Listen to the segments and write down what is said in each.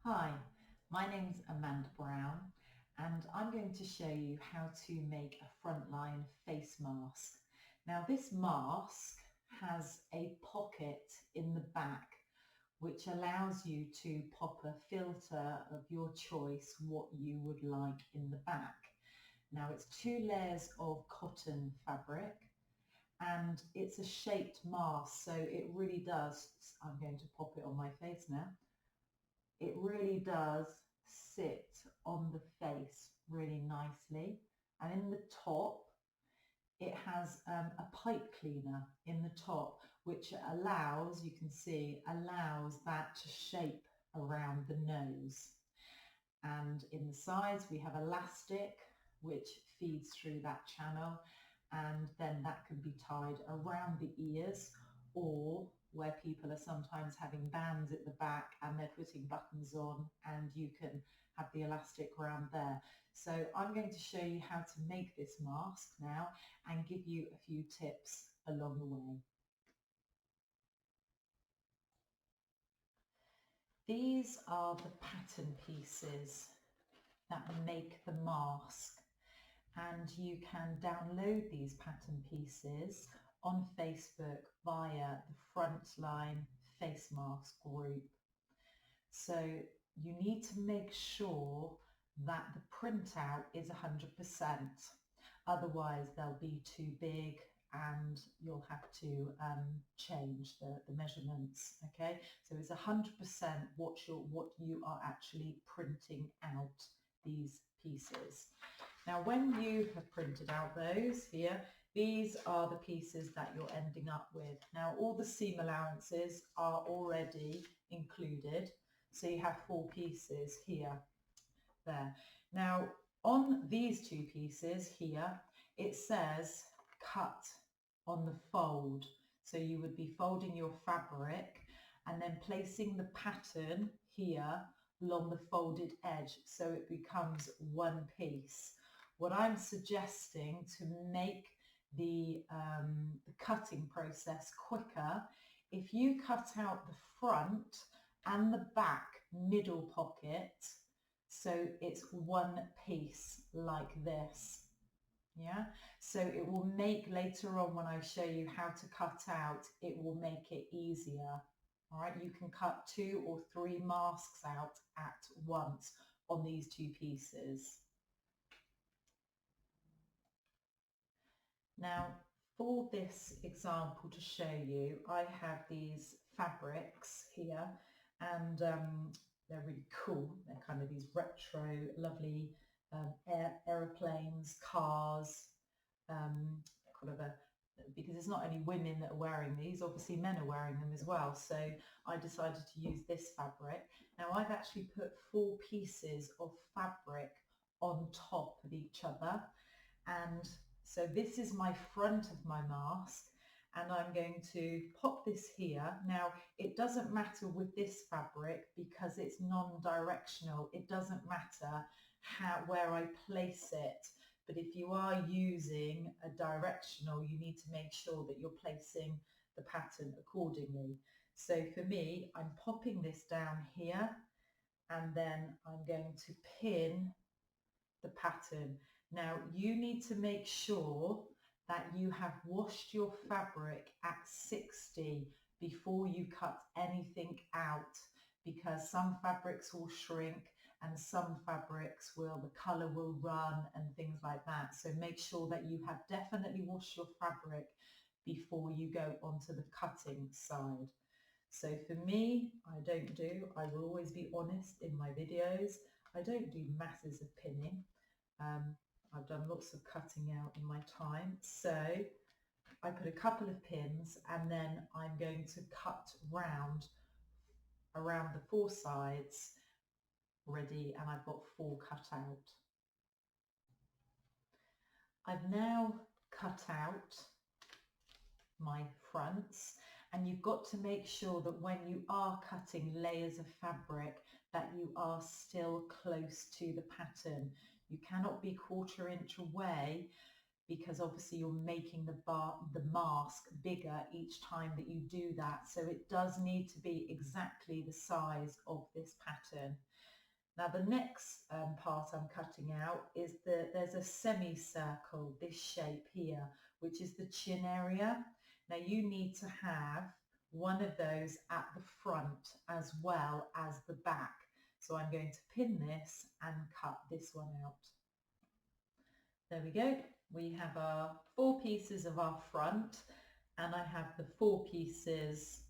Hi, my name's Amanda Brown and I'm going to show you how to make a frontline face mask. Now this mask has a pocket in the back which allows you to pop a filter of your choice what you would like in the back. Now it's 2 layers of cotton fabric and it's a shaped mask, so it really does, I'm going to pop it on my face now, it really does sit on the face really nicely. And in the top, it has a pipe cleaner in the top, which allows, you can see, allows that to shape around the nose. And in the sides, we have elastic, which feeds through that channel. And then that can be tied around the ears, or where people are sometimes having bands at the back and they're putting buttons on, and you can have the elastic around there. So I'm going to show you how to make this mask now and give you a few tips along the way. These are the pattern pieces that make the mask, and you can download these pattern pieces on Facebook via the Frontline Facemask group. So you need to make sure that the printout is 100%, otherwise they'll be too big and you'll have to change the measurements. Okay, so it's 100% what you are actually printing out these pieces. Now when you have printed out those here, these are the pieces that you're ending up with. Now all the seam allowances are already included, so you have 4 pieces here, there. Now on these 2 pieces here, it says cut on the fold. So you would be folding your fabric and then placing the pattern here along the folded edge so it becomes one piece. What I'm suggesting to make the cutting process quicker, if you cut out the front and the back middle pocket so it's one piece like this. Yeah, so it will make, later on when I show you how to cut out, it will make it easier. All right, you can cut 2 or 3 masks out at once on these 2 pieces. Now for this example to show you, I have these fabrics here, and they're really cool. They're kind of these retro, lovely aeroplanes, cars, kind of because it's not only women that are wearing these, obviously men are wearing them as well. So I decided to use this fabric. Now I've actually put 4 pieces of fabric on top of each other, and so this is my front of my mask, and I'm going to pop this here. Now it doesn't matter with this fabric because it's non-directional. It doesn't matter where I place it, but if you are using a directional, you need to make sure that you're placing the pattern accordingly. So for me, I'm popping this down here, and then I'm going to pin the pattern. Now you need to make sure that you have washed your fabric at 60 before you cut anything out, because some fabrics will shrink and some fabrics will, the colour will run and things like that. So make sure that you have definitely washed your fabric before you go onto the cutting side. So for me, I will always be honest in my videos, I don't do masses of pinning. I've done lots of cutting out in my time, so I put a couple of pins and then I'm going to cut round around the 4 sides ready, and I've got 4 cut out. I've now cut out my fronts, and you've got to make sure that when you are cutting layers of fabric that you are still close to the pattern. You cannot be 1/4 inch away, because obviously you're making the mask bigger each time that you do that. So it does need to be exactly the size of this pattern. Now the next part I'm cutting out is there's a semicircle, this shape here, which is the chin area. Now you need to have one of those at the front as well as the back. So I'm going to pin this and cut this one out. There we go. We have our 4 pieces of our front, and I have the 4 pieces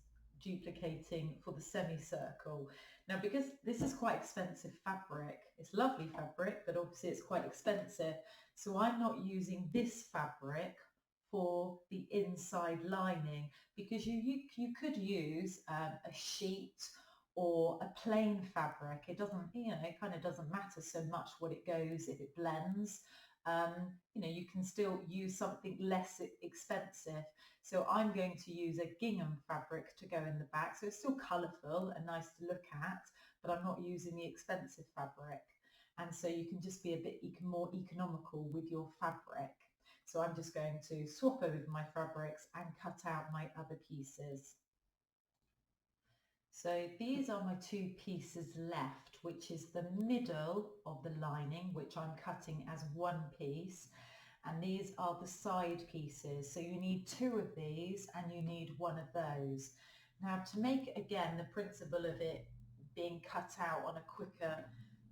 duplicating for the semicircle. Now, because this is quite expensive fabric, it's lovely fabric, but obviously it's quite expensive. So I'm not using this fabric for the inside lining, because you could use a sheet or a plain fabric. It doesn't, it kind of doesn't matter so much what it goes if it blends. You can still use something less expensive. So I'm going to use a gingham fabric to go in the back. So it's still colourful and nice to look at, but I'm not using the expensive fabric. And so you can just be a bit more economical with your fabric. So I'm just going to swap over my fabrics and cut out my other pieces. So these are my 2 pieces left, which is the middle of the lining, which I'm cutting as 1 piece. And these are the side pieces. So you need 2 of these and you need 1 of those. Now to make, again, the principle of it being cut out on a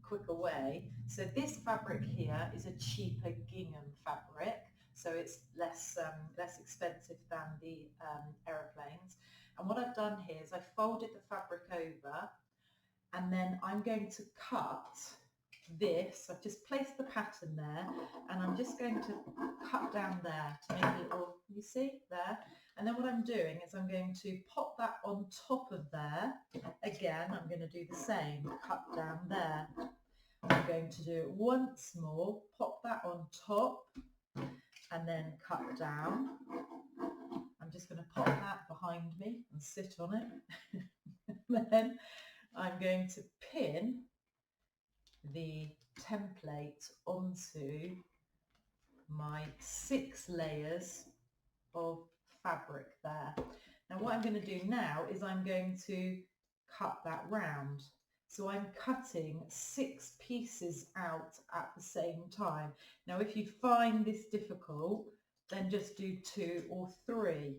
quicker way. So this fabric here is a cheaper gingham fabric. So it's less expensive than the aeroplanes. And what I've done here is I folded the fabric over, and then I'm going to cut this. I've just placed the pattern there, and I'm just going to cut down there to make a little, you see, there. And then what I'm doing is I'm going to pop that on top of there. Again, I'm going to do the same, cut down there. I'm going to do it once more, pop that on top, and then cut down. I'm just going to pop that behind me and sit on it. Then I'm going to pin the template onto my 6 layers of fabric there. Now what I'm going to do now is I'm going to cut that round. So I'm cutting 6 pieces out at the same time. Now if you find this difficult, then just do 2 or 3.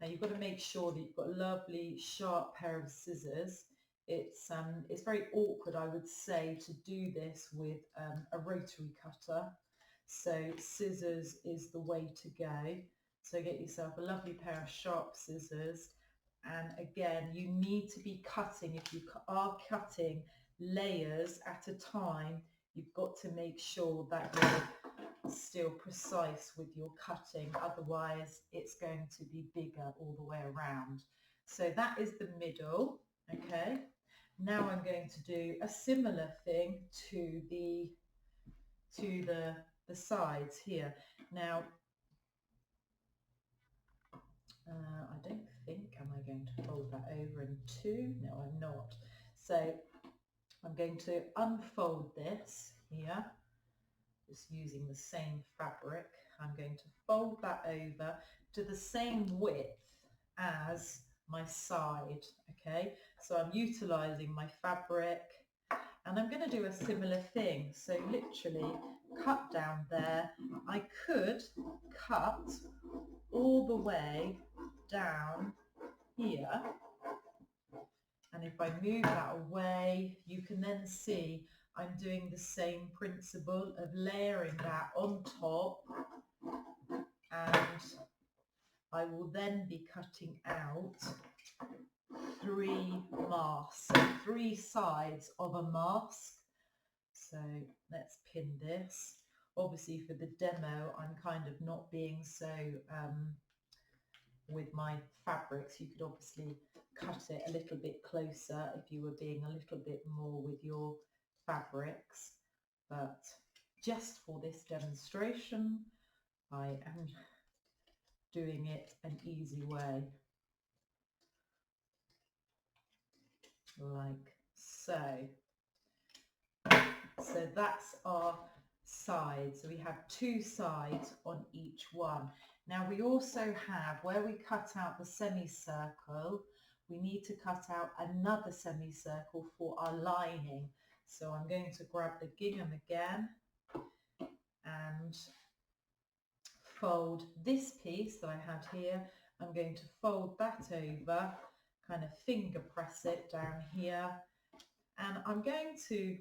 Now you've got to make sure that you've got a lovely sharp pair of scissors. It's very awkward, I would say, to do this with a rotary cutter. So scissors is the way to go. So get yourself a lovely pair of sharp scissors. And again, you need to be cutting, if you are cutting layers at a time, you've got to make sure that you're still precise with your cutting, otherwise it's going to be bigger all the way around. So that is the middle. Okay, now I'm going to do a similar thing to the sides here. Now I don't think, am I going to fold that over in 2? No, I'm not. So I'm going to unfold this here, just using the same fabric. I'm going to fold that over to the same width as my side. Okay, so I'm utilizing my fabric, and I'm going to do a similar thing. So literally cut down there. I could cut all the way down here, and if I move that away, you can then see I'm doing the same principle of layering that on top, and I will then be cutting out 3 masks, so 3 sides of a mask. So let's pin this. Obviously for the demo, I'm kind of not being so with my fabrics. You could obviously cut it a little bit closer if you were being a little bit more with your fabrics, but just for this demonstration I am doing it an easy way, like so. So that's our sides. So we have 2 sides on each one. Now we also have, where we cut out the semicircle, we need to cut out another semicircle for our lining. So I'm going to grab the gingham again and fold this piece that I had here. I'm going to fold that over, kind of finger press it down here, and I'm going to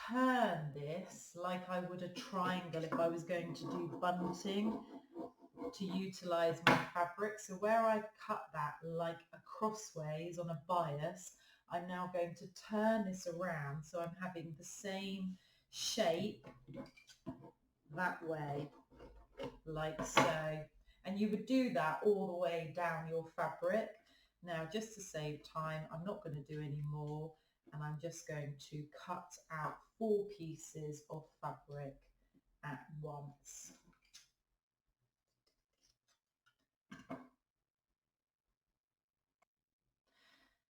turn this like I would a triangle if I was going to do bunting to utilise my fabric. So where I cut that like a crossways on a bias, I'm now going to turn this around so I'm having the same shape that way, like so. And you would do that all the way down your fabric. Now, just to save time, I'm not going to do any more, and I'm just going to cut out 4 pieces of fabric at once.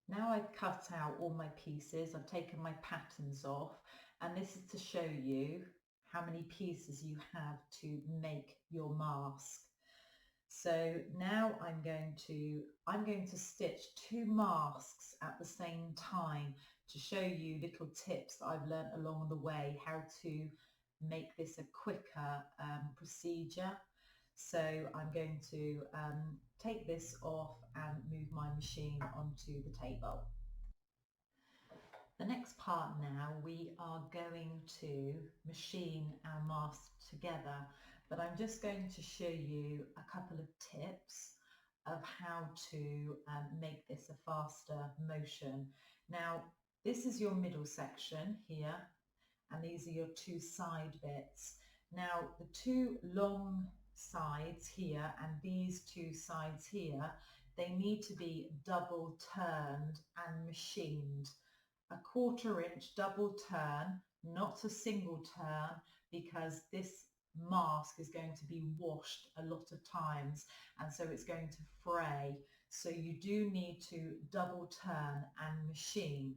Now I've cut out all my pieces, I've taken my patterns off, and this is to show you how many pieces you have to make your mask. So now I'm going to stitch 2 masks at the same time to show you little tips that I've learnt along the way, how to make this a quicker procedure. So I'm going to take this off and move my machine onto the table. The next part now, we are going to machine our mask together, but I'm just going to show you a couple of tips of how to make this a faster motion. Now, this is your middle section here, and these are your 2 side bits. Now, the 2 long sides here and these 2 sides here, they need to be double turned and machined. A 1/4 inch double turn, not a single turn, because this mask is going to be washed a lot of times and so it's going to fray. So you do need to double turn and machine.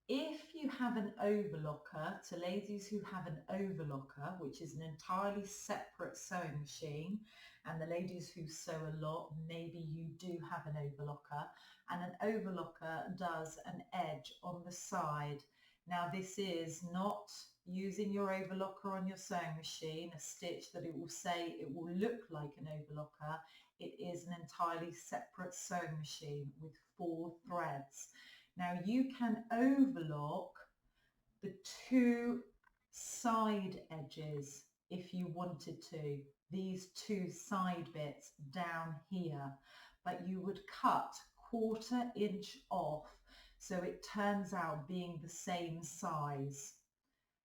If you have an overlocker, to ladies who have an overlocker, which is an entirely separate sewing machine, and the ladies who sew a lot, maybe you do have an overlocker, and an overlocker does an edge on the side. Now this is not using your overlocker on your sewing machine, a stitch that it will say it will look like an overlocker. It is an entirely separate sewing machine with 4 threads. Now you can overlock the 2 side edges if you wanted to, these 2 side bits down here, but you would cut 1/4 inch off so it turns out being the same size.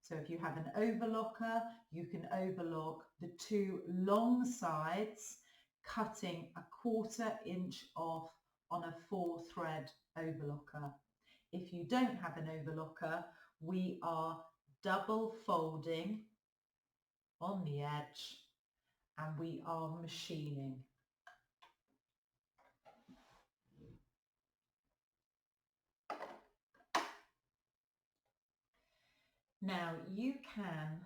So if you have an overlocker, you can overlock the 2 long sides, cutting a 1/4 inch off on a 4 thread overlocker. If you don't have an overlocker, we are double folding on the edge and we are machining. Now you can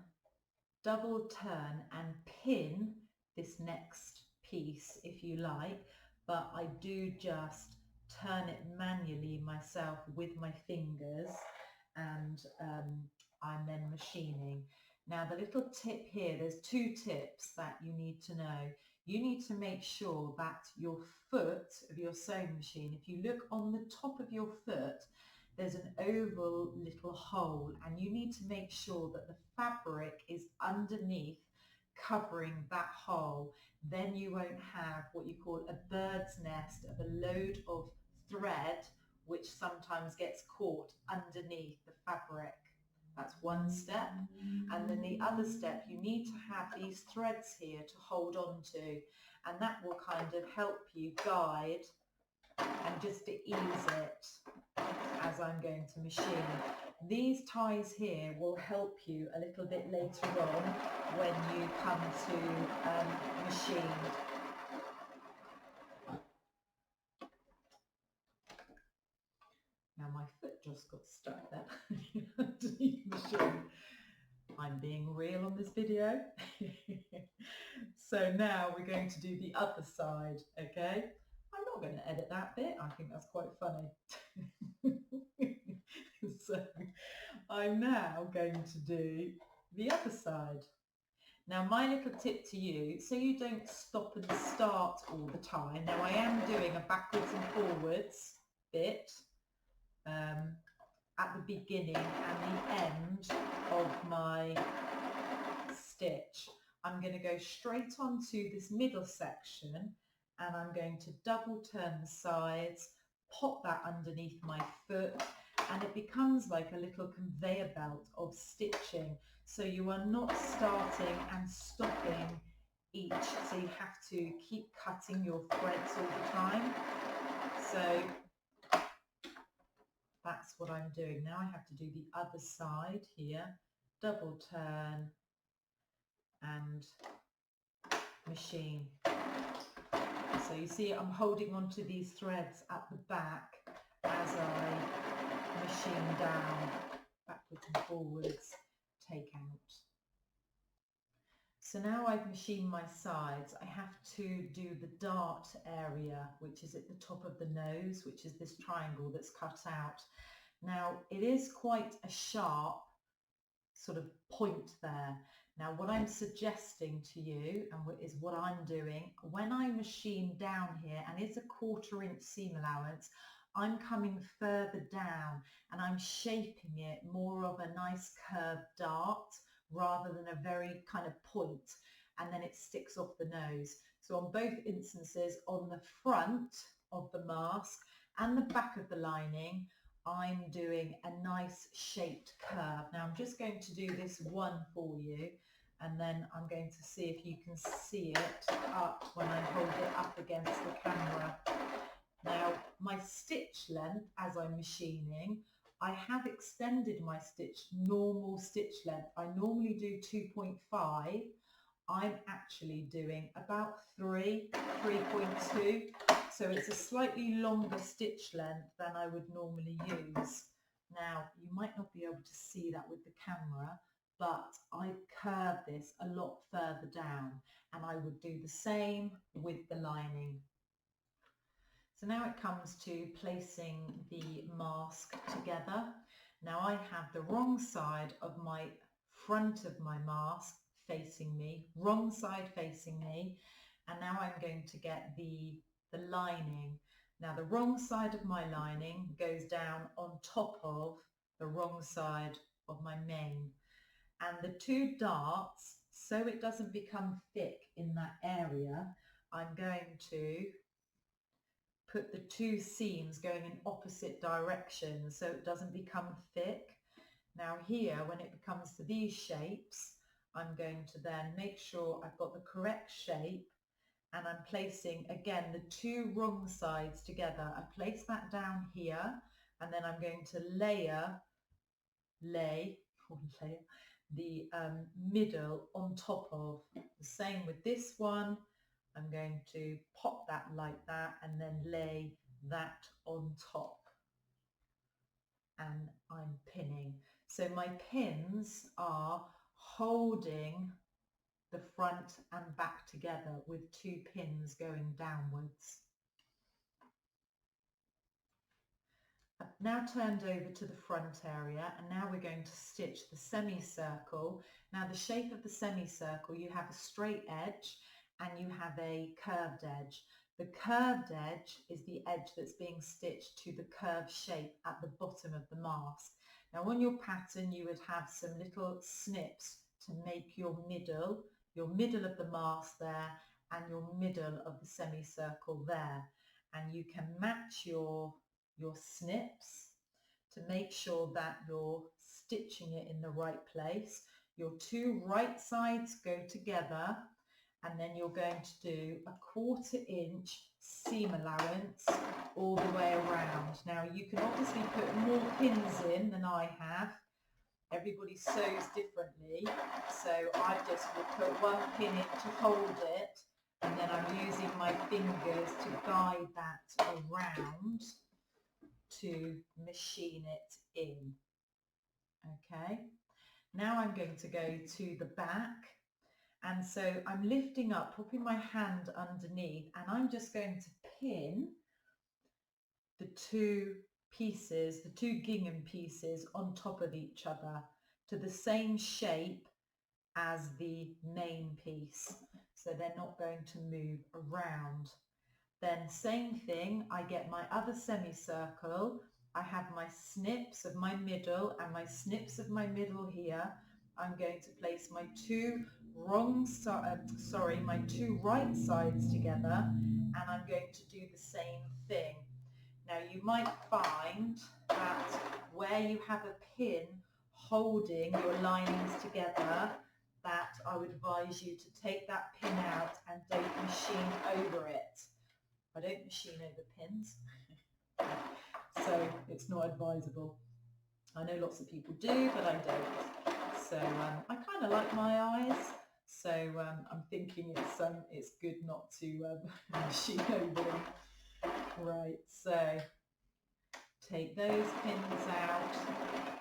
double turn and pin this next piece if you like, but I do just turn it manually myself with my fingers, and I'm then machining. Now the little tip here, there's 2 tips that you need to know. You need to make sure that your foot of your sewing machine, if you look on the top of your foot, there's an oval little hole, and you need to make sure that the fabric is underneath covering that hole. Then you won't have what you call a bird's nest of a load of thread which sometimes gets caught underneath the fabric. That's one step. And then the other step, you need to have these threads here to hold on to, and that will kind of help you guide and just to ease it as I'm going to machine. These ties here will help you a little bit later on when you come to machine. Now my foot just got stuck there underneath the machine. I I'm being real on this video. So now we're going to do the other side, okay? I'm not going to edit that bit. I think that's quite funny. So I'm now going to do the other side. Now my little tip to you, so you don't stop and start all the time. Now I am doing a backwards and forwards bit at the beginning and the end of my stitch. I'm going to go straight onto this middle section and I'm going to double turn the sides, pop that underneath my foot, and it becomes like a little conveyor belt of stitching. So you are not starting and stopping each, so you have to keep cutting your threads all the time. So that's what I'm doing. Now I have to do the other side here, double turn and machine. So you see I'm holding onto these threads at the back as I machine down, backwards and forwards, take out. So now I've machined my sides, I have to do the dart area, which is at the top of the nose, which is this triangle that's cut out. Now it is quite a sharp sort of point there. Now what I'm suggesting to you and is what I'm doing, when I machine down here, and it's a 1/4 inch seam allowance, I'm coming further down and I'm shaping it more of a nice curved dart rather than a very kind of point, and then it sticks off the nose. So on both instances, on the front of the mask and the back of the lining, I'm doing a nice shaped curve. Now I'm just going to do this one for you, and then I'm going to see if you can see it up when I hold it up against the camera. Now my stitch length as I'm machining, I have extended my normal stitch length. I normally do 2.5. I'm actually doing about 3.2. So it's a slightly longer stitch length than I would normally use. Now you might not be able to see that with the camera, but I curve this a lot further down, and I would do the same with the lining. So now it comes to placing the mask together. Now I have the wrong side of my front of my mask facing me, wrong side facing me, and now I'm going to get the lining. Now the wrong side of my lining goes down on top of the wrong side of my main. And the two darts, so it doesn't become thick in that area, I'm going to put the two seams going in opposite directions so it doesn't become thick. Now here, when it becomes to these shapes, I'm going to then make sure I've got the correct shape, and I'm placing again the two wrong sides together. I place that down here, and then I'm going to lay the middle on top of. The same with this one. I'm going to pop that like that and then lay that on top, and I'm pinning. So my pins are holding the front and back together with two pins going downwards. I've now turned over to the front area, and now we're going to stitch the semicircle. Now the shape of the semicircle, you have a straight edge and you have a curved edge. The curved edge is the edge that's being stitched to the curved shape at the bottom of the mask. Now on your pattern you would have some little snips to make your middle of the mask there and your middle of the semicircle there, and you can match your snips to make sure that you're stitching it in the right place. Your two right sides go together, and then you're going to do a 1/4 inch seam allowance all the way around. Now you can obviously put more pins in than I have. Everybody sews differently, so I just will put one pin in to hold it, and then I'm using my fingers to guide that around to machine it in. Okay, Now I'm going to go to the back, and so I'm lifting up, popping my hand underneath, and I'm just going to pin the two pieces, the two gingham pieces on top of each other to the same shape as the main piece, so they're not going to move around. Then same thing, I get my other semicircle, I have my snips of my middle and my snips of my middle here. I'm going to place my two my two right sides together, and I'm going to do the same thing. Now you might find that where you have a pin holding your linings together, that I would advise you to take that pin out and don't machine over it. I don't machine over pins, so it's not advisable. I know lots of people do, but I don't. So I kind of like my eyes, so I'm thinking it's good not to machine over them. Right, so take those pins out,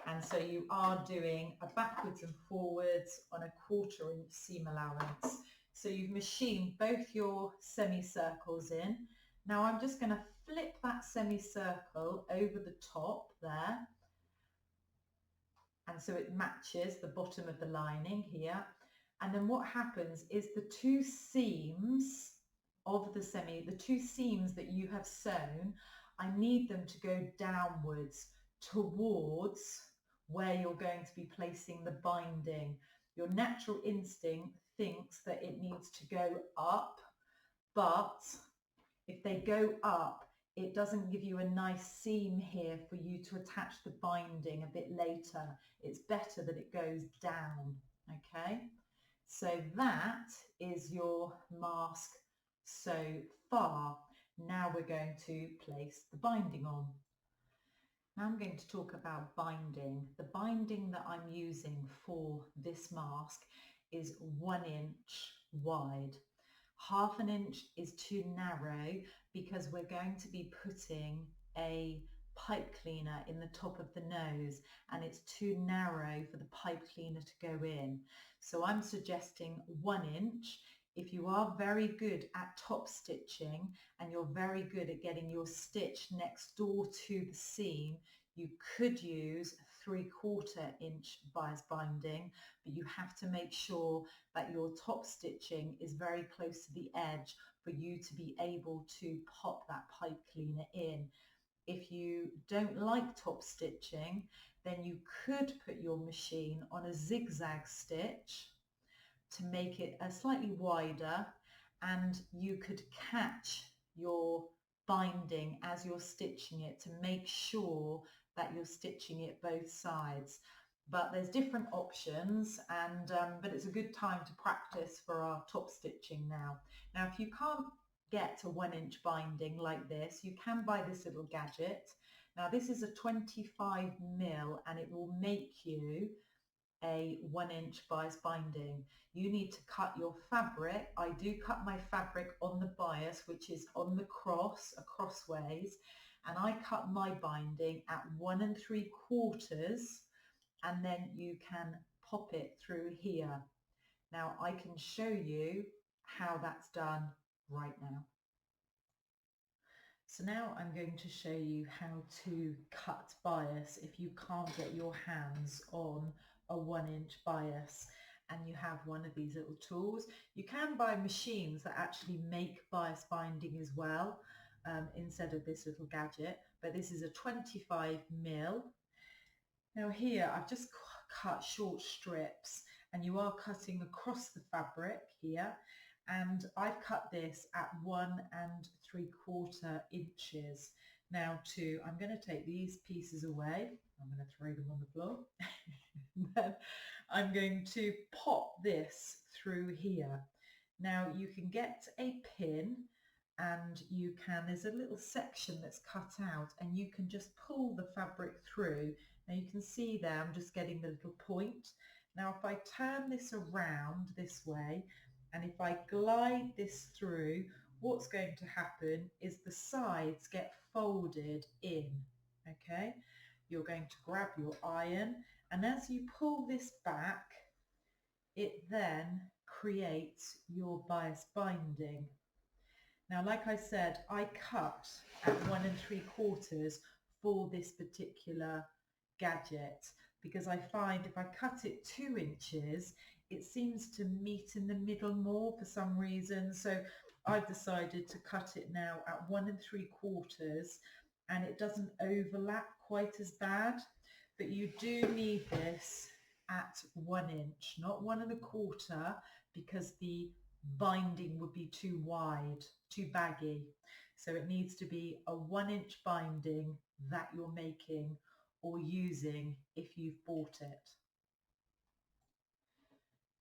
and so you are doing a backwards and forwards on a 1/4 inch seam allowance. So you've machined both your semicircles in. Now I'm just going to flip that semicircle over the top there, and so it matches the bottom of the lining here. And then what happens is the two seams of the two seams that you have sewn, I need them to go downwards towards where you're going to be placing the binding. Your natural instinct thinks that it needs to go up, but if they go up, it doesn't give you a nice seam here for you to attach the binding a bit later. It's better that it goes down, okay? So that is your mask so far. Now we're going to place the binding on. Now I'm going to talk about binding. The binding that I'm using for this mask is 1 inch wide. 1/2 inch is too narrow because we're going to be putting a pipe cleaner in the top of the nose, and it's too narrow for the pipe cleaner to go in. So I'm suggesting 1 inch. If you are very good at top stitching and you're very good at getting your stitch next door to the seam, you could use 3/4 inch bias binding, but you have to make sure that your top stitching is very close to the edge for you to be able to pop that pipe cleaner in. If you don't like top stitching, then you could put your machine on a zigzag stitch to make it slightly wider, and you could catch your binding as you're stitching it to make sure that you're stitching it both sides. But there's different options, and but it's a good time to practice for our top stitching now. Now if you can't get a 1 inch binding like this, you can buy this little gadget. Now this is a 25mm, and it will make you a 1 inch bias binding. You need to cut your fabric. I do cut my fabric on the bias, which is on the crossways, and I cut my binding at 1 3/4, and then you can pop it through here. Now I can show you how that's done right now. So now I'm going to show you how to cut bias if you can't get your hands on a 1 inch bias and you have one of these little tools. You can buy machines that actually make bias binding as well, instead of this little gadget, but this is a 25mm. Now here I've just cut short strips, and you are cutting across the fabric here, and I've cut this at 1 3/4 inches. Now I'm going to take these pieces away. I'm going to throw them on the floor. Then I'm going to pop this through here. Now you can get a pin, and there's a little section that's cut out, and you can just pull the fabric through. Now you can see there I'm just getting the little point. Now if I turn this around this way, and if I glide this through, what's going to happen is the sides get folded in, okay? you're going to grab your iron, and as you pull this back, it then creates your bias binding. Now, like I said, I cut at 1 3/4 for this particular gadget because I find if I cut it 2 inches, it seems to meet in the middle more for some reason. So I've decided to cut it now at 1 3/4, and it doesn't overlap quite as bad. But you do need this at 1 inch, not 1 1/4, because the binding would be too wide, too baggy. So it needs to be a 1 inch binding that you're making or using if you've bought it.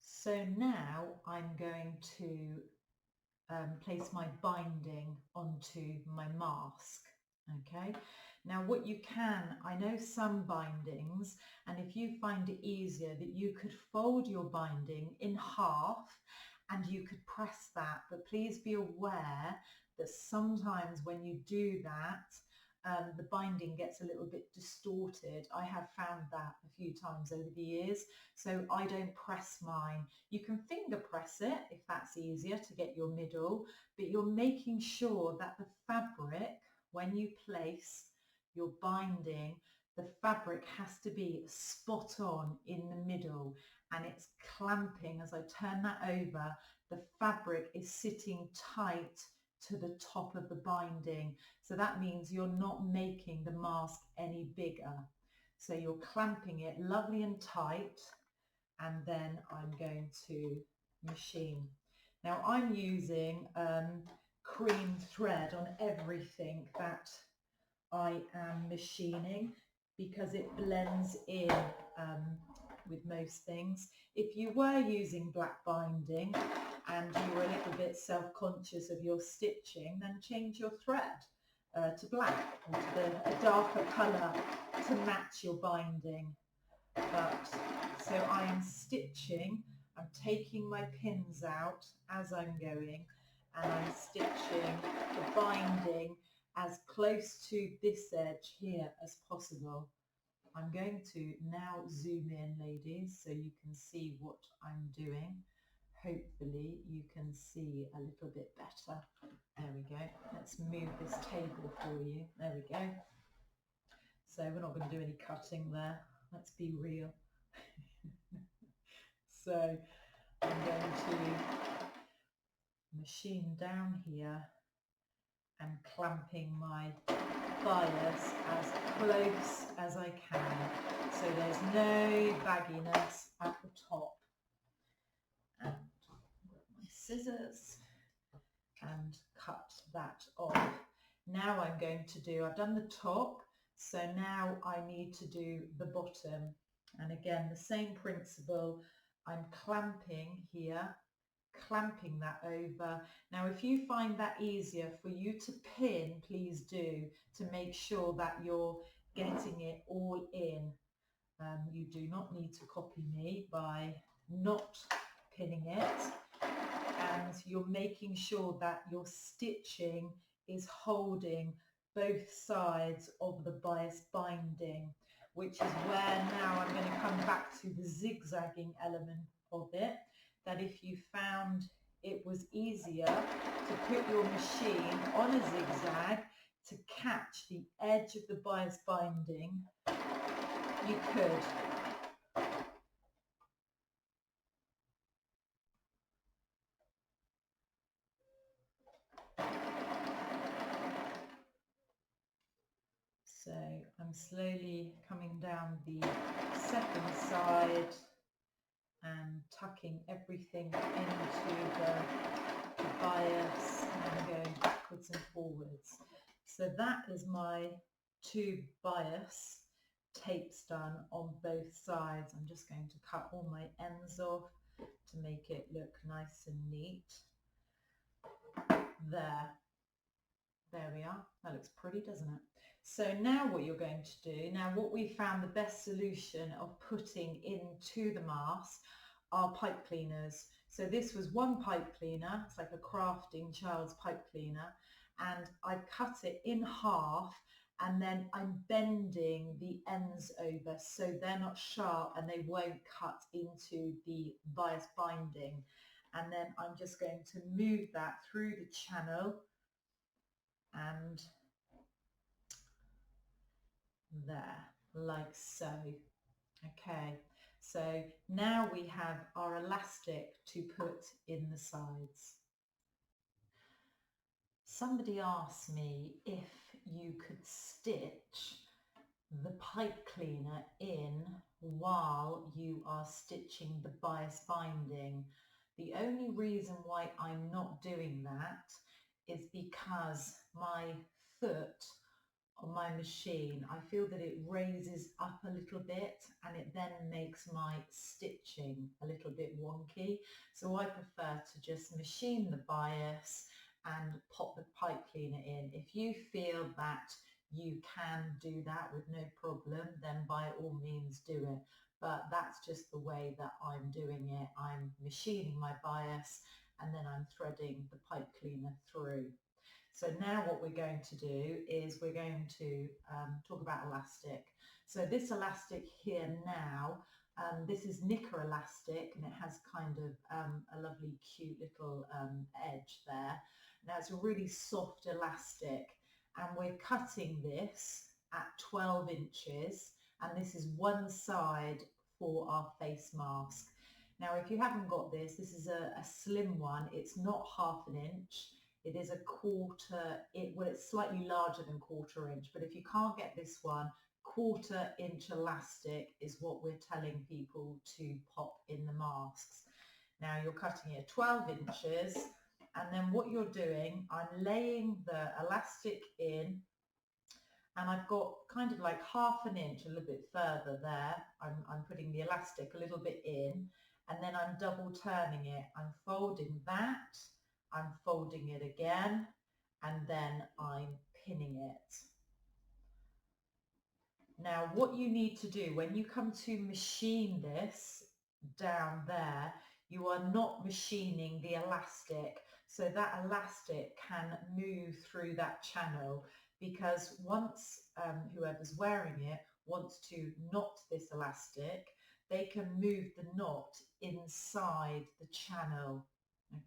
So now I'm going to place my binding onto my mask. Okay, now what you can, I know some bindings, and if you find it easier, that you could fold your binding in half and you could press that, but please be aware that sometimes when you do that, the binding gets a little bit distorted. I have found that a few times over the years, so I don't press mine. You can finger press it if that's easier to get your middle, but you're making sure that the fabric, when you place your binding, the fabric has to be spot on in the middle, and it's clamping. As I turn that over, the fabric is sitting tight to the top of the binding. So that means you're not making the mask any bigger. So you're clamping it lovely and tight, and then I'm going to machine. Now I'm using cream thread on everything that I am machining because it blends in with most things. If you were using black binding and you were a little bit self-conscious of your stitching, then change your thread to black or to a darker colour to match your binding. But so I am stitching, I'm taking my pins out as I'm going, and I'm stitching the binding as close to this edge here as possible. I'm going to now zoom in, ladies, so you can see what I'm doing. Hopefully you can see a little bit better. There we go. Let's move this table for you. There we go. So we're not going to do any cutting there. Let's be real. So I'm going to machine down here and clamping my bias as close as I can, so there's no bagginess at the top. And grab my scissors and cut that off. Now I'm going to do, I've done the top, so now I need to do the bottom. And again, the same principle, I'm clamping here, clamping that over. Now if you find that easier for you to pin, please do, to make sure that you're getting it all in. You do not need to copy me by not pinning it, and you're making sure that your stitching is holding both sides of the bias binding, which is where now I'm going to come back to the zigzagging element of it, that if you found it was easier to put your machine on a zigzag to catch the edge of the bias binding, you could. So I'm slowly coming down the second side and tucking everything into the bias and going backwards and forwards. So that is my 2 bias tapes done on both sides. I'm just going to cut all my ends off to make it look nice and neat. There we are. That looks pretty, doesn't it? So now what you're going to do, now what we found the best solution of putting into the mask are pipe cleaners. So this was one pipe cleaner, it's like a crafting child's pipe cleaner, and I cut it in half and then I'm bending the ends over so they're not sharp and they won't cut into the bias binding. And then I'm just going to move that through the channel and there, like so. Okay, so now we have our elastic to put in the sides. Somebody asked me if you could stitch the pipe cleaner in while you are stitching the bias binding. The only reason why I'm not doing that is because my foot on my machine, I feel that it raises up a little bit and it then makes my stitching a little bit wonky. So I prefer to just machine the bias and pop the pipe cleaner in. If you feel that you can do that with no problem, then by all means do it. But that's just the way that I'm doing it. I'm machining my bias and then I'm threading the pipe cleaner through. So now what we're going to do is we're going to talk about elastic. So this elastic here now, this is knicker elastic and it has kind of a lovely cute little edge there. Now it's a really soft elastic and we're cutting this at 12 inches and this is one side for our face mask. Now if you haven't got this, this is a slim one, it's not half an inch. It is a quarter, well it's slightly larger than quarter inch, but if you can't get this one, quarter inch elastic is what we're telling people to pop in the masks. Now you're cutting it 12 inches and then what you're doing, I'm laying the elastic in and I've got kind of like half an inch, a little bit further there. I'm putting the elastic a little bit in and then I'm double turning it. I'm folding that, I'm folding it again, and then I'm pinning it. Now what you need to do when you come to machine this down there, you are not machining the elastic, so that elastic can move through that channel, because once whoever's wearing it wants to knot this elastic, they can move the knot inside the channel.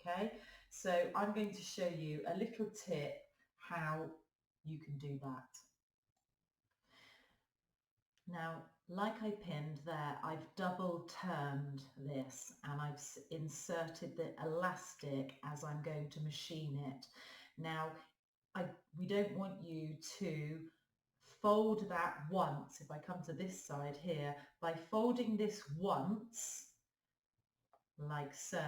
Okay, so I'm going to show you a little tip how you can do that. Now, like I pinned there, I've double turned this and I've inserted the elastic as I'm going to machine it. Now, we don't want you to fold that once. If I come to this side here, by folding this once, like so,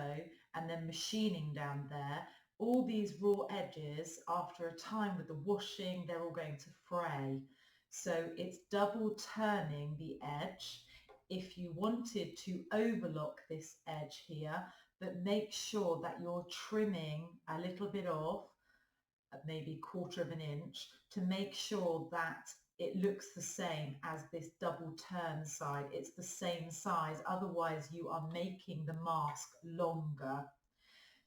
and then machining down there, all these raw edges, after a time with the washing, they're all going to fray. So it's double turning the edge. If you wanted to overlock this edge here, but make sure that you're trimming a little bit off, maybe quarter of an inch, to make sure that it looks the same as this double turn side. It's the same size, otherwise you are making the mask longer.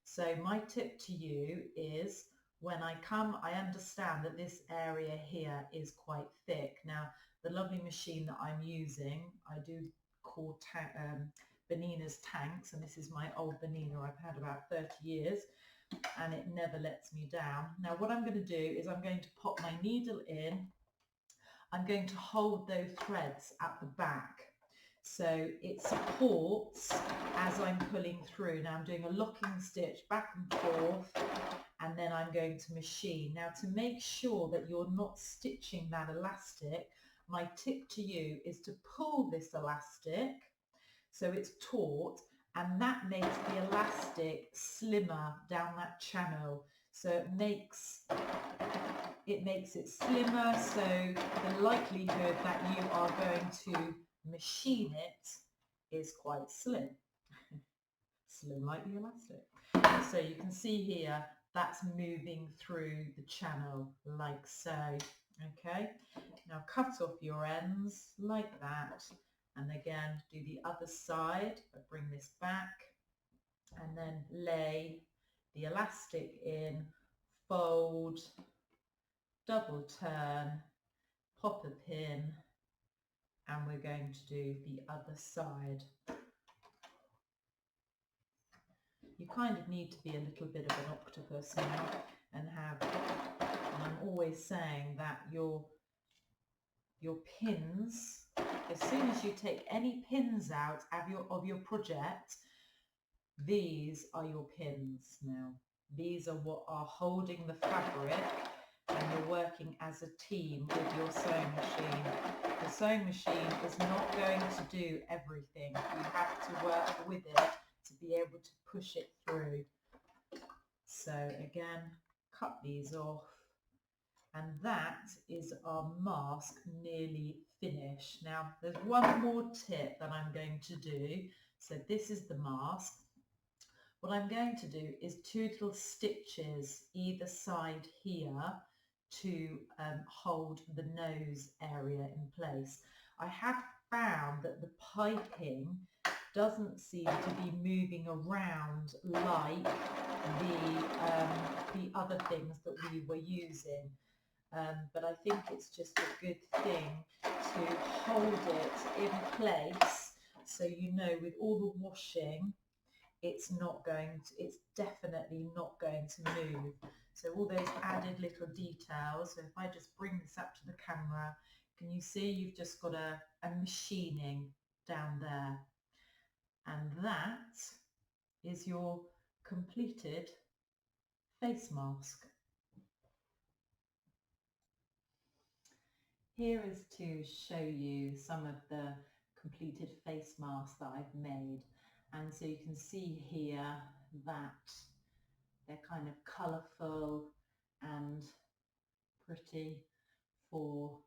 So my tip to you is, when I come, I understand that this area here is quite thick. Now the lovely machine that I'm using, I do call Benina's Tanks, and this is my old Benina I've had about 30 years. And it never lets me down. Now what I'm going to do is I'm going to pop my needle in. I'm going to hold those threads at the back so it supports as I'm pulling through. Now I'm doing a locking stitch back and forth and then I'm going to machine. Now to make sure that you're not stitching that elastic, my tip to you is to pull this elastic so it's taut, and that makes the elastic slimmer down that channel. So it makes it slimmer, so the likelihood that you are going to machine it is quite slim. Slim like the elastic. So you can see here that's moving through the channel like so. Okay, now cut off your ends like that. And again, do the other side, but bring this back and then lay the elastic in, fold, double turn, pop a pin, and we're going to do the other side. You kind of need to be a little bit of an octopus now and have, and I'm always saying that your pins, as soon as you take any pins out of your project, these are your pins now. These are what are holding the fabric, and you're working as a team with your sewing machine. The sewing machine is not going to do everything. You have to work with it to be able to push it through. So again, cut these off, and that is our mask nearly finished. Now there's one more tip that I'm going to do. So this is the mask. What I'm going to do is 2 little stitches either side here to hold the nose area in place. I have found that the piping doesn't seem to be moving around like the other things that we were using. But I think it's just a good thing to hold it in place, so you know with all the washing it's definitely not going to move. So all those added little details. So if I just bring this up to the camera, can you see you've just got a machining down there, and that is your completed face mask. Here is to show you some of the completed face masks that I've made. And so you can see here that they're kind of colourful and pretty for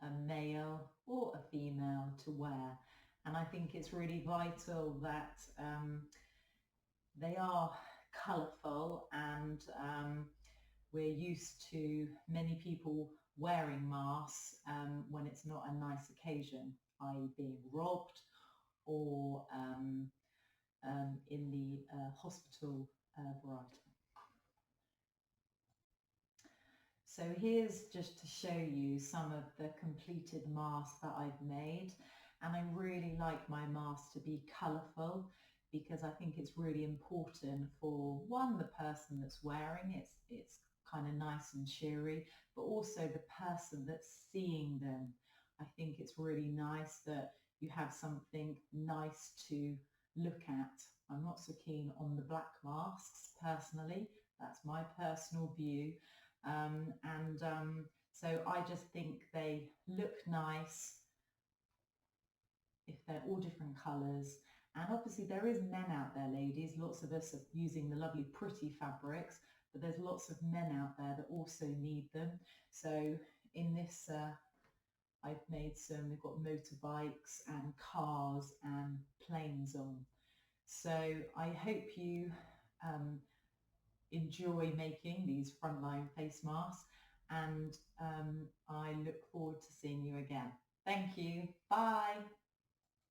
a male or a female to wear. And I think it's really vital that they are colourful, and we're used to many people wearing masks when it's not a nice occasion, i.e. being robbed or in the hospital variety. So here's just to show you some of the completed masks that I've made, and I really like my mask to be colourful because I think it's really important for one, the person that's wearing it, it's kind of nice and cheery, but also the person that's seeing them. I think it's really nice that you have something nice to look at. I'm not so keen on the black masks personally, that's my personal view. So I just think they look nice if they're all different colours. And obviously there is men out there, ladies, lots of us are using the lovely pretty fabrics, but there's lots of men out there that also need them. So in this I've made some, they've got motorbikes and cars and planes on. So I hope you enjoy making these frontline face masks, and I look forward to seeing you again. Thank you. Bye.